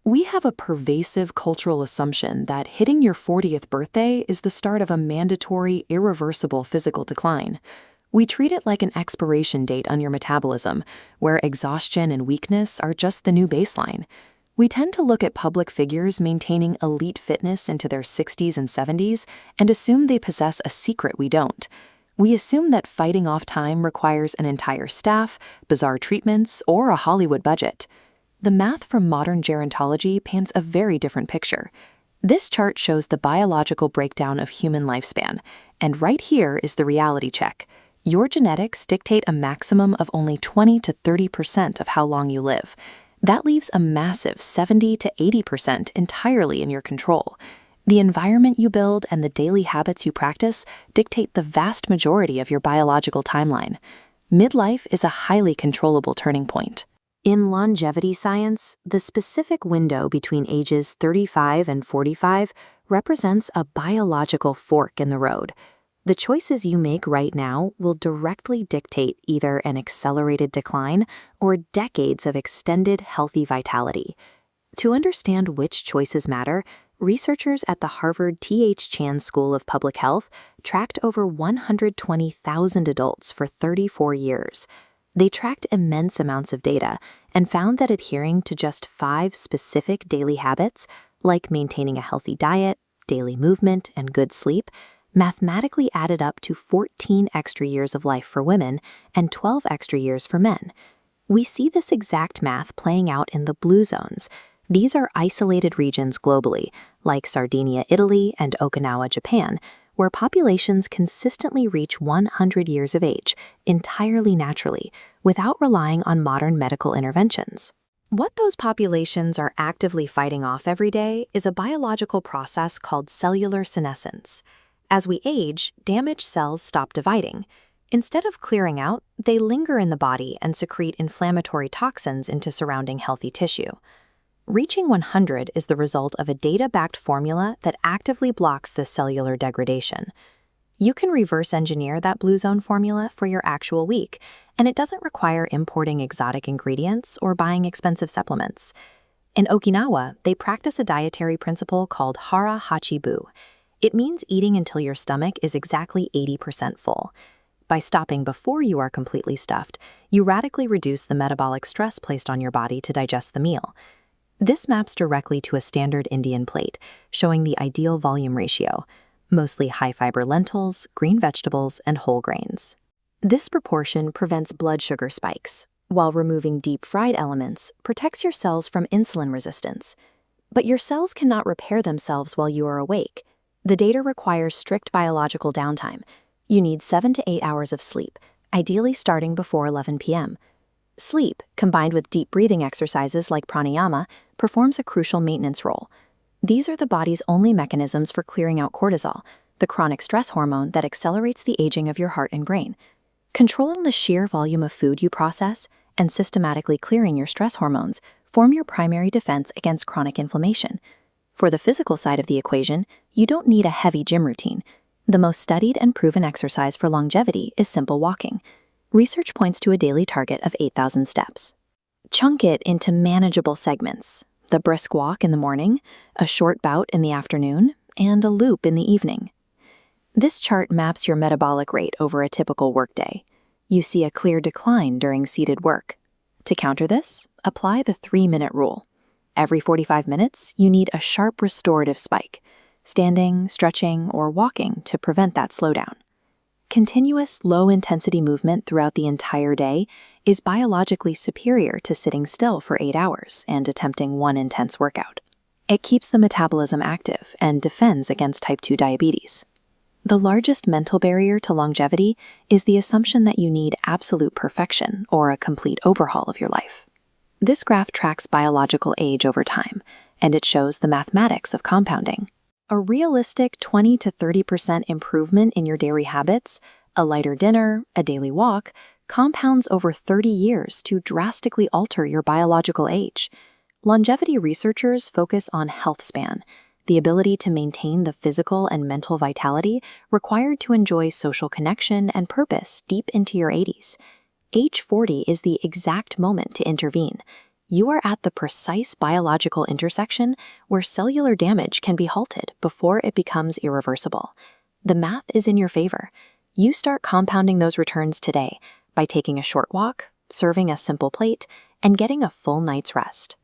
We have a pervasive cultural assumption that hitting your 40th birthday is the start of a mandatory, irreversible physical decline. We treat it like an expiration date on your metabolism, where exhaustion and weakness are just the new baseline. We tend to look at public figures maintaining elite fitness into their 60s and 70s and assume they possess a secret we don't. We assume that fighting off time requires an entire staff, bizarre treatments, or a Hollywood budget. The math from modern gerontology paints a very different picture. This chart shows the biological breakdown of human lifespan, and right here is the reality check. Your genetics dictate a maximum of only 20 to 30% of how long you live. That leaves a massive 70 to 80% entirely in your control. The environment you build and the daily habits you practice dictate the vast majority of your biological timeline. Midlife is a highly controllable turning point. In longevity science, the specific window between ages 35 and 45 represents a biological fork in the road. The choices you make right now will directly dictate either an accelerated decline or decades of extended healthy vitality. To understand which choices matter, researchers at the Harvard T.H. Chan School of Public Health tracked over 120,000 adults for 34 years. They tracked immense amounts of data and found that adhering to just 5 specific daily habits, like maintaining a healthy diet, daily movement, and good sleep, mathematically added up to 14 extra years of life for women and 12 extra years for men. We see this exact math playing out in the blue zones. These are isolated regions globally, like Sardinia, Italy, and Okinawa, Japan, where populations consistently reach 100 years of age entirely naturally without relying on modern medical interventions. What those populations are actively fighting off every day is a biological process called cellular senescence. As we age, damaged cells stop dividing. Instead of clearing out, they linger in the body and secrete inflammatory toxins into surrounding healthy tissue. Reaching 100 is the result of a data-backed formula that actively blocks this cellular degradation. You can reverse engineer that blue zone formula for your actual week, and it doesn't require importing exotic ingredients or buying expensive supplements. In Okinawa, they practice a dietary principle called hara hachi bu. It means eating until your stomach is exactly 80% full. By stopping before you are completely stuffed, you radically reduce the metabolic stress placed on your body to digest the meal. This maps directly to a standard Indian plate, showing the ideal volume ratio, mostly high-fiber lentils, green vegetables, and whole grains. This proportion prevents blood sugar spikes, while removing deep-fried elements protects your cells from insulin resistance. But your cells cannot repair themselves while you are awake. The data requires strict biological downtime. You need 7 to 8 hours of sleep, ideally starting before 11 p.m. Sleep, combined with deep breathing exercises like pranayama, performs a crucial maintenance role. These are the body's only mechanisms for clearing out cortisol, the chronic stress hormone that accelerates the aging of your heart and brain. Controlling the sheer volume of food you process and systematically clearing your stress hormones form your primary defense against chronic inflammation. For the physical side of the equation, you don't need a heavy gym routine. The most studied and proven exercise for longevity is simple walking. Research points to a daily target of 8,000 steps. Chunk it into manageable segments: the brisk walk in the morning, a short bout in the afternoon, and a loop in the evening. This chart maps your metabolic rate over a typical workday. You see a clear decline during seated work. To counter this, apply the 3-minute rule. Every 45 minutes, you need a sharp restorative spike, standing, stretching, or walking to prevent that slowdown. Continuous, low-intensity movement throughout the entire day is biologically superior to sitting still for 8 hours and attempting one intense workout. It keeps the metabolism active and defends against type 2 diabetes. The largest mental barrier to longevity is the assumption that you need absolute perfection or a complete overhaul of your life. This graph tracks biological age over time, and it shows the mathematics of compounding. A realistic 20 to 30% improvement in your daily habits, a lighter dinner, a daily walk, compounds over 30 years to drastically alter your biological age. Longevity researchers focus on health span, the ability to maintain the physical and mental vitality required to enjoy social connection and purpose deep into your 80s. Age 40 is the exact moment to intervene. You are at the precise biological intersection where cellular damage can be halted before it becomes irreversible. The math is in your favor. You start compounding those returns today by taking a short walk, serving a simple plate, and getting a full night's rest.